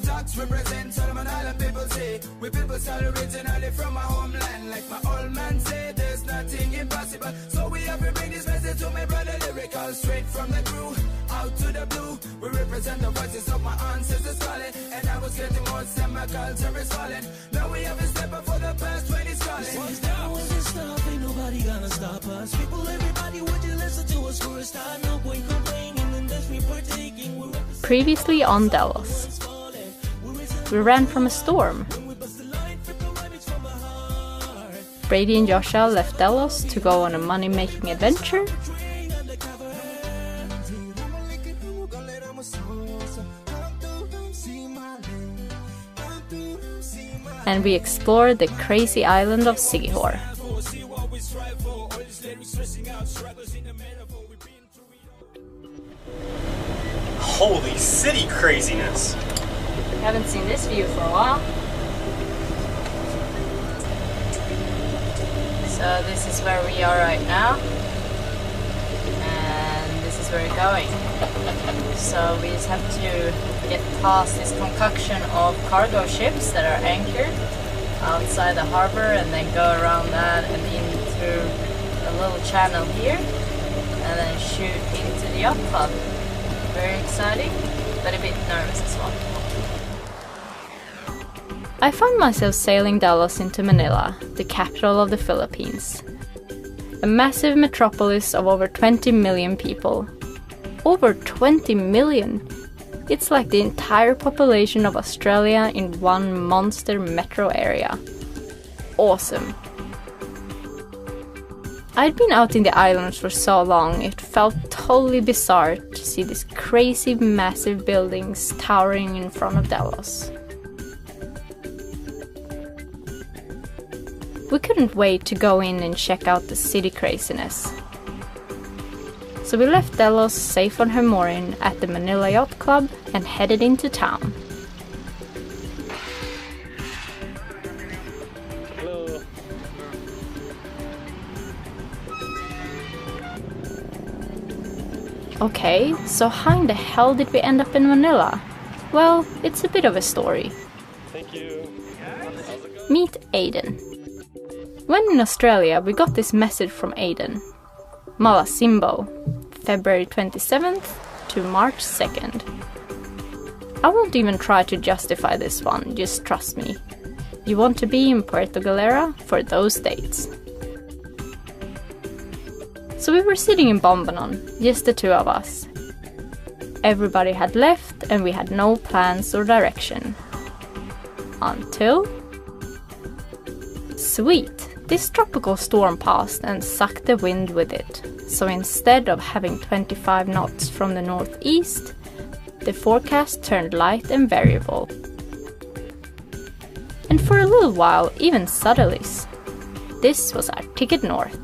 talks represent Solomon Island people say. We people start originally from my homeland. Like my old man said, there's nothing impossible. So we have to bring this message to my brother lyrical. Straight from the crew, out to the blue. We represent the voices of my ancestors calling. And I was getting more and my culture is falling. Now we have a step up for the past 20 calling. Once down, once it stop, ain't nobody gonna stop us. People, everybody, would you listen to us for a start? No point complaining unless we partaking. Previously on Delos. We ran from a storm. Brady and Joshua left Delos to go on a money-making adventure. And we explored the crazy island of Sigihor. Holy city craziness! I haven't seen this view for a while. So this is where we are right now. And this is where we're going. So we just have to get past this concoction of cargo ships that are anchored outside the harbor and then go around that and in through a little channel here and then shoot into the yacht club. Very exciting, but a bit nervous as well. I found myself sailing Delos into Manila, the capital of the Philippines. A massive metropolis of over 20 million people. Over 20 million! It's like the entire population of Australia in one monster metro area. Awesome! I'd been out in the islands for so long, it felt totally bizarre to see these crazy massive buildings towering in front of Delos. We couldn't wait to go in and check out the city craziness. So we left Delos safe on her mooring at the Manila Yacht Club and headed into town. Hello. Okay, so how in the hell did we end up in Manila? Well, it's a bit of a story. Thank you. Meet Aiden. When in Australia, we got this message from Aiden. Malisimbo, February 27th to March 2nd. I won't even try to justify this one, just trust me. You want to be in Puerto Galera for those dates. So we were sitting in Bombanon, just the two of us. Everybody had left and we had no plans or direction. Until... Sweet! This tropical storm passed and sucked the wind with it, so instead of having 25 knots from the northeast, the forecast turned light and variable. And for a little while, even southerlies. This was our ticket north.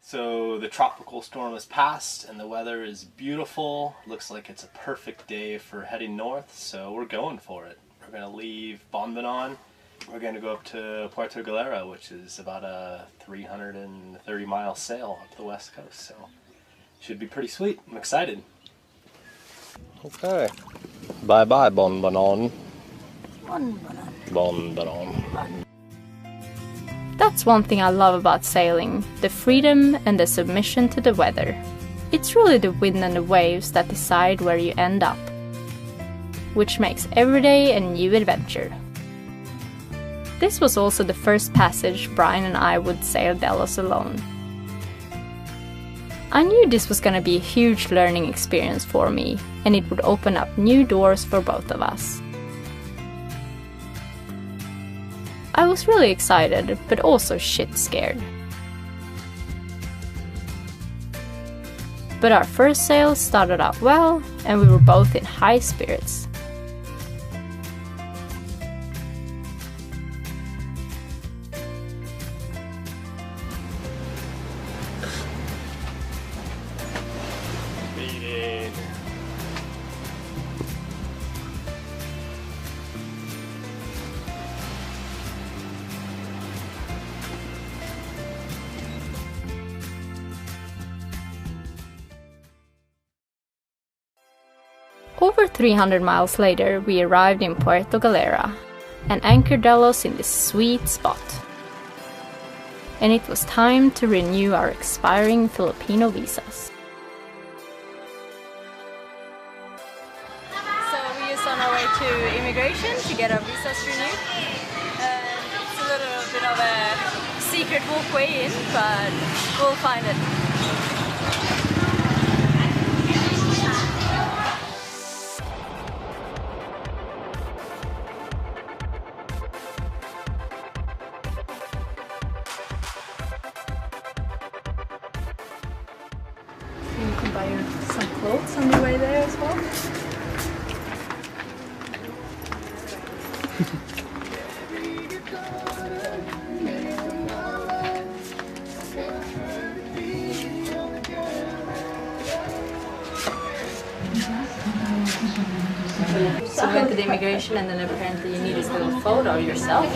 So the tropical storm has passed and the weather is beautiful. Looks like it's a perfect day for heading north, so we're going for it. We're going to leave Bombanon. We're going to go up to Puerto Galera, which is about a 330-mile sail up the west coast, so should be pretty sweet. I'm excited. Okay. Bye-bye, Bombanon. Bombanon. Bombanon. That's one thing I love about sailing, the freedom and the submission to the weather. It's really the wind and the waves that decide where you end up, which makes every day a new adventure. This was also the first passage Brian and I would sail Delos alone. I knew this was going to be a huge learning experience for me, and it would open up new doors for both of us. I was really excited, but also shit scared. But our first sail started out well, and we were both in high spirits. Over 300 miles later, we arrived in Puerto Galera and anchored Delos in this sweet spot. And it was time to renew our expiring Filipino visas. So we used on our way to immigration to get our visas renewed. It's a little bit of a secret walkway in, but we'll find it. You can buy some clothes on the way there as well. So we went to the immigration and then apparently you needed a little photo yourself.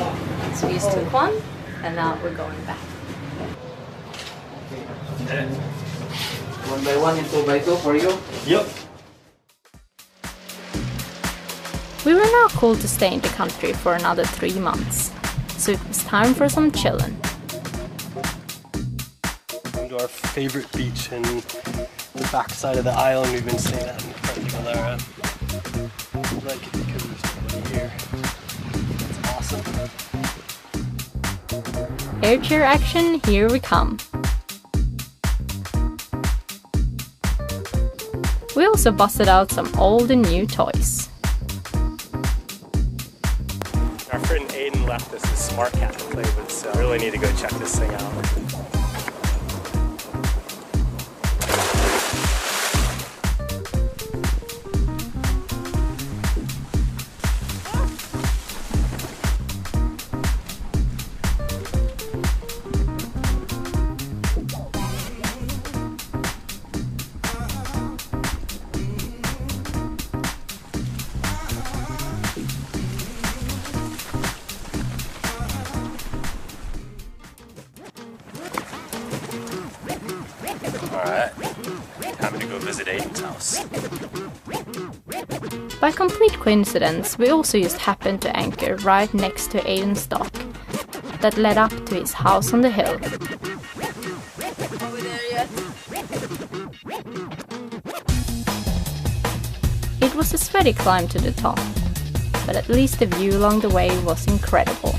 So we just took one and now we're going back. 1 by 1 and 2 by 2 for you? Yep. We were now called to stay in the country for another 3 months. So it was time for some chillin'. Going to our favorite beach in the backside of the island. We've been staying at in Puerto Galera. I like it because there's nobody here. It's awesome. Air cheer action, here we come. We also busted out some old and new toys. Our friend Aiden left us this smart cat to play with, so I really need to go check this thing out. Alright, time to go visit Aiden's house. By complete coincidence, we also just happened to anchor right next to Aiden's dock that led up to his house on the hill. Are we there yet? It was a sweaty climb to the top, but at least the view along the way was incredible.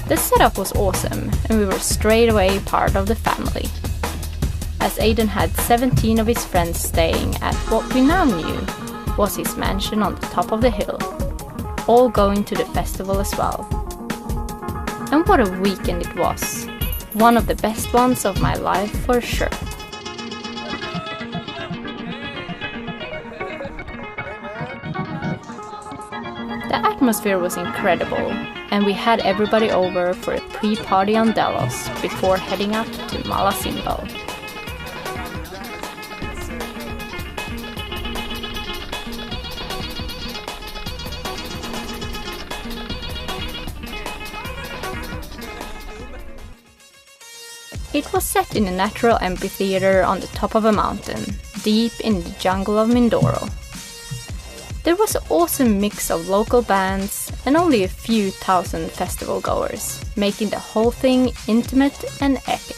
The setup was awesome and we were straight away part of the family, as Aiden had 17 of his friends staying at what we now knew was his mansion on the top of the hill, all going to the festival as well. And what a weekend it was, one of the best ones of my life for sure. The atmosphere was incredible, and we had everybody over for a pre-party on Delos before heading up to Malisimbo. It was set in a natural amphitheater on the top of a mountain, deep in the jungle of Mindoro. There was an awesome mix of local bands and only a few thousand festival goers, making the whole thing intimate and epic.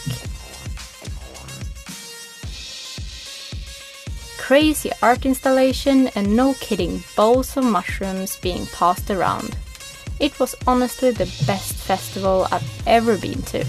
Crazy art installation and no kidding bowls of mushrooms being passed around. It was honestly the best festival I've ever been to.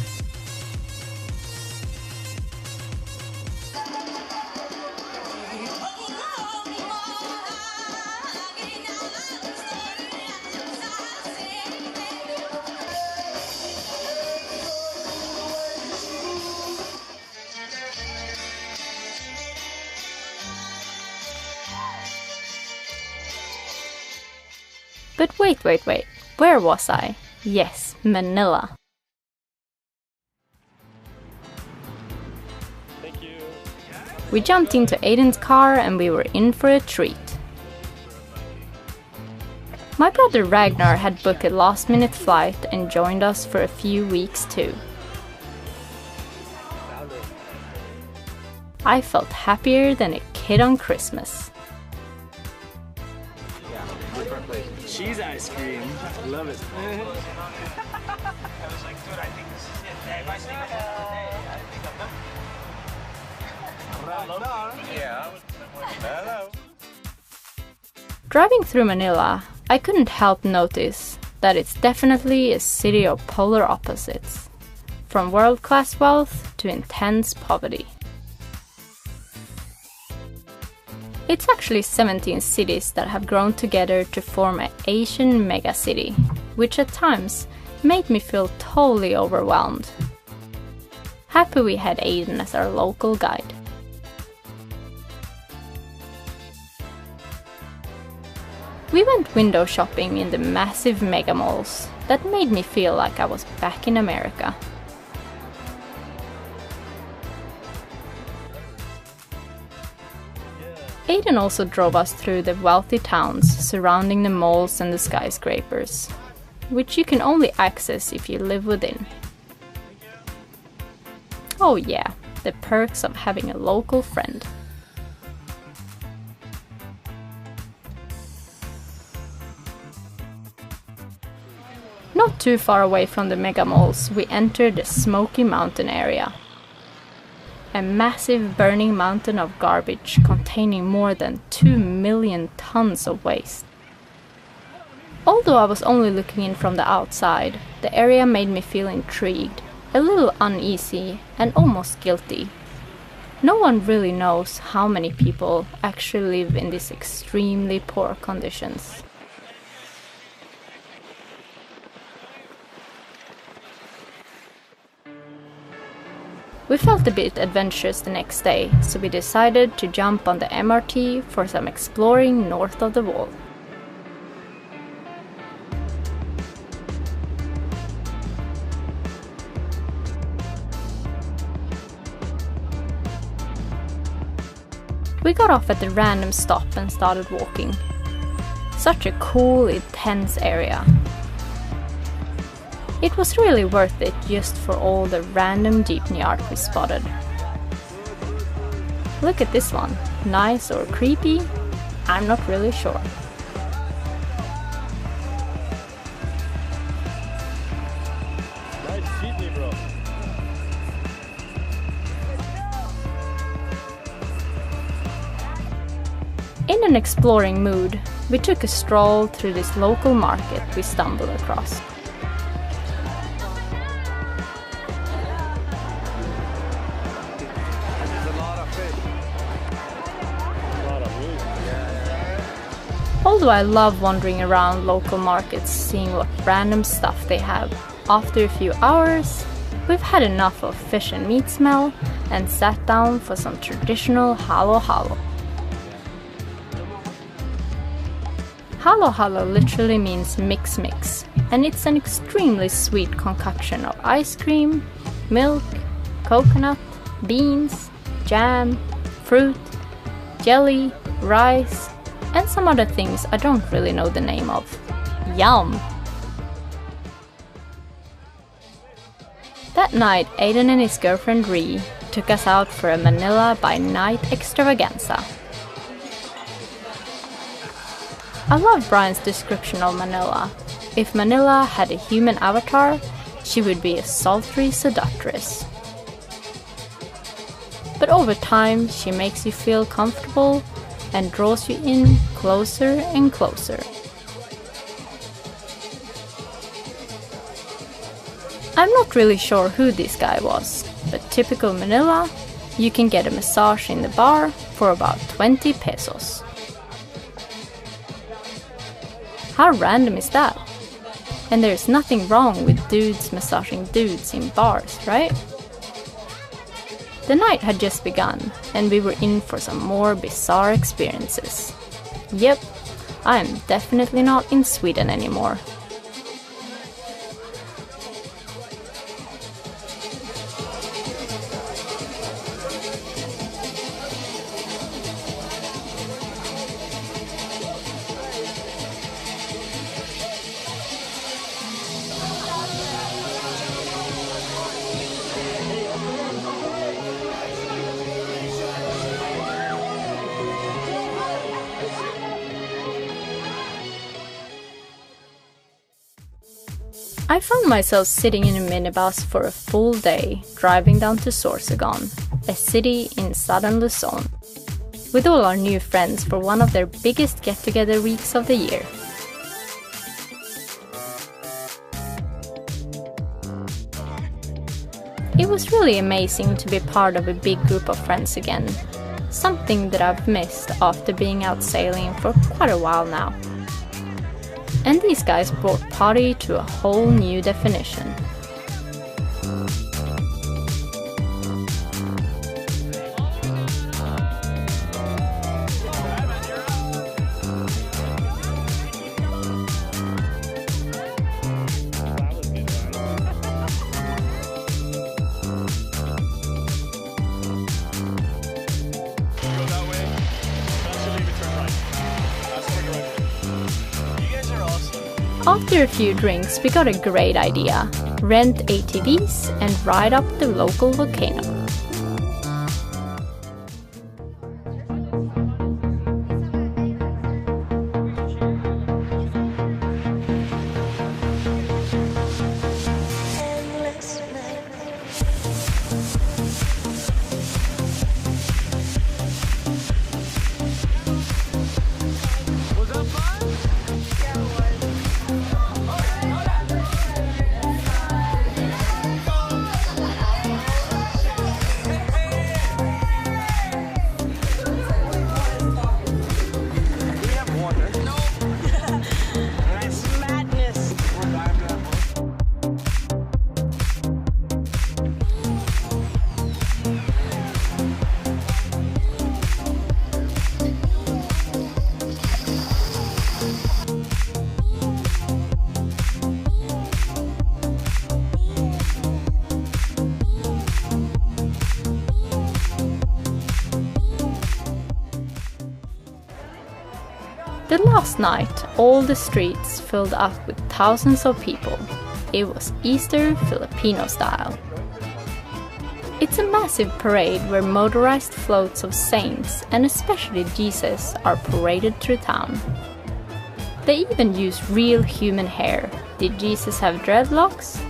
But wait, where was I? Yes, Manila. Thank you. We jumped into Aiden's car and we were in for a treat. My brother Ragnar had booked a last-minute flight and joined us for a few weeks too. I felt happier than a kid on Christmas. Cheese ice cream. Love it. Driving through Manila, I couldn't help notice that it's definitely a city of polar opposites, from world-class wealth to intense poverty. It's actually 17 cities that have grown together to form an Asian megacity, which at times made me feel totally overwhelmed. Happy we had Aiden as our local guide. We went window shopping in the massive mega malls that made me feel like I was back in America. Aiden also drove us through the wealthy towns surrounding the malls and the skyscrapers, which you can only access if you live within. Oh yeah, the perks of having a local friend. Not too far away from the mega malls, we entered the Smoky Mountain area. A massive burning mountain of garbage containing more than 2 million tons of waste. Although I was only looking in from the outside, the area made me feel intrigued, a little uneasy, and almost guilty. No one really knows how many people actually live in these extremely poor conditions. We felt a bit adventurous the next day, so we decided to jump on the MRT for some exploring north of the wall. We got off at a random stop and started walking. Such a cool, intense area. It was really worth it just for all the random jeepney art we spotted. Look at this one. Nice or creepy? I'm not really sure. Nice jeepney, bro. In an exploring mood, we took a stroll through this local market we stumbled across. Although I love wandering around local markets seeing what random stuff they have, after a few hours, we've had enough of fish and meat smell and sat down for some traditional halo halo. Halo halo literally means mix mix, and it's an extremely sweet concoction of ice cream, milk, coconut, beans, jam, fruit, jelly, rice, and some other things I don't really know the name of. Yum! That night, Aiden and his girlfriend Ree took us out for a Manila by night extravaganza. I love Brian's description of Manila. If Manila had a human avatar, she would be a sultry seductress. But over time, she makes you feel comfortable and draws you in closer and closer. I'm not really sure who this guy was, but typical Manila, you can get a massage in the bar for about 20 pesos. How random is that? And there's nothing wrong with dudes massaging dudes in bars, right? The night had just begun, and we were in for some more bizarre experiences. Yep, I'm definitely not in Sweden anymore. I found myself sitting in a minibus for a full day, driving down to Sorsogon, a city in southern Luzon, with all our new friends for one of their biggest get-together weeks of the year. It was really amazing to be part of a big group of friends again, something that I've missed after being out sailing for quite a while now. And these guys brought party to a whole new definition. After a few drinks, we got a great idea: rent ATVs and ride up the local volcano. The last night, all the streets filled up with thousands of people. It was Easter Filipino style. It's a massive parade where motorized floats of saints, and especially Jesus, are paraded through town. They even use real human hair. Did Jesus have dreadlocks?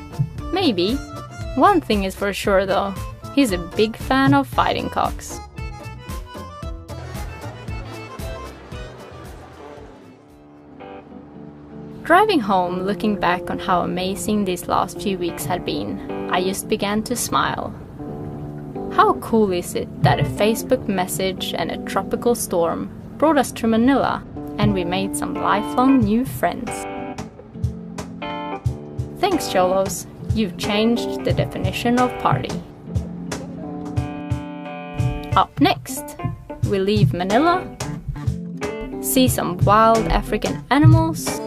Maybe. One thing is for sure though, he's a big fan of fighting cocks. Driving home, looking back on how amazing these last few weeks had been, I just began to smile. How cool is it that a Facebook message and a tropical storm brought us to Manila, and we made some lifelong new friends. Thanks, Cholos, you've changed the definition of party. Up next, we leave Manila, see some wild African animals,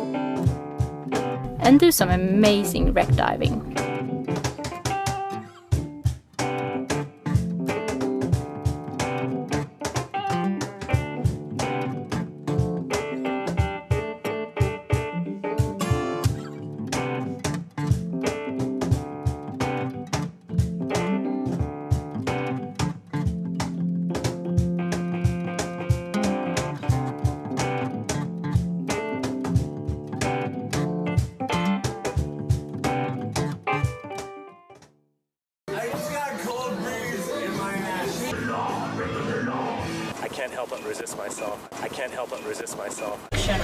and do some amazing wreck diving.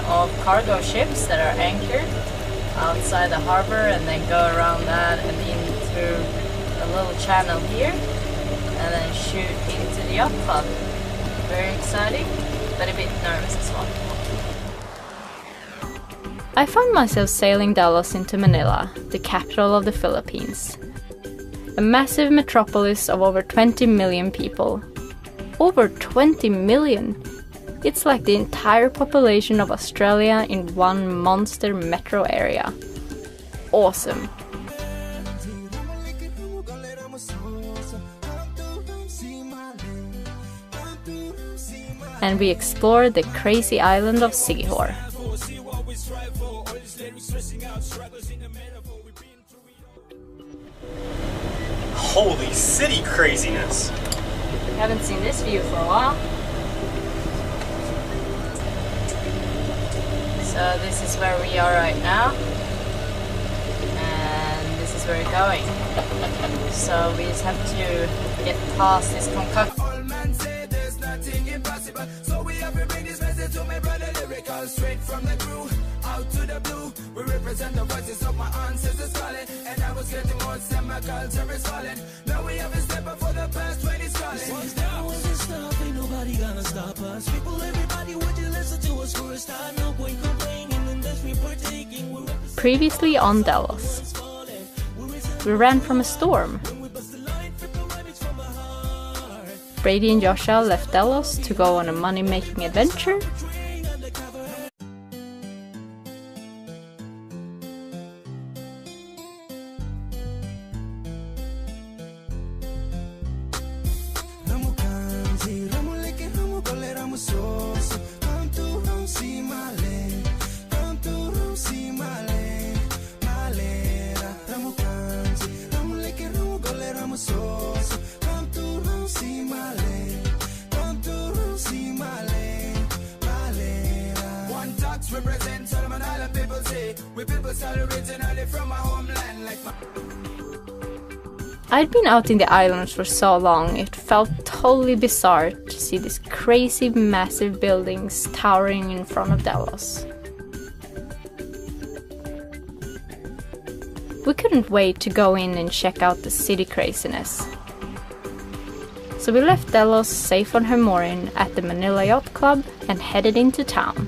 Of cargo ships that are anchored outside the harbor, and then go around that and in through a little channel here, and then shoot into the yacht club. Very exciting, but a bit nervous as well. I found myself sailing Delos into Manila, the capital of the Philippines. A massive metropolis of over 20 million people. Over 20 million! It's like the entire population of Australia in one monster metro area. Awesome! And we explored the crazy island of Sigihor. Holy city craziness! Haven't seen this view for a while. So this is where we are right now, place we're going. So we just have to get past this concoction. All man say there's nothing impossible. So we have to bring this message to my brother lyrical. Straight from the crew, out to the blue. We represent the voices of my ancestors calling. And I was getting more than my culture is falling. Now we have a step up for the past 20 calling. Once there wasn't stop, ain't nobody gonna stop us. People, everybody, would you listen to us for a start? No point complaining, and that's we partaking. Previously on Delos, we ran from a storm. Brady and Joshua left Delos to go on a money-making adventure. I'd been out in the islands for so long, it felt totally bizarre to see these crazy massive buildings towering in front of Delos. We couldn't wait to go in and check out the city craziness. So we left Delos safe on her mooring at the Manila Yacht Club and headed into town.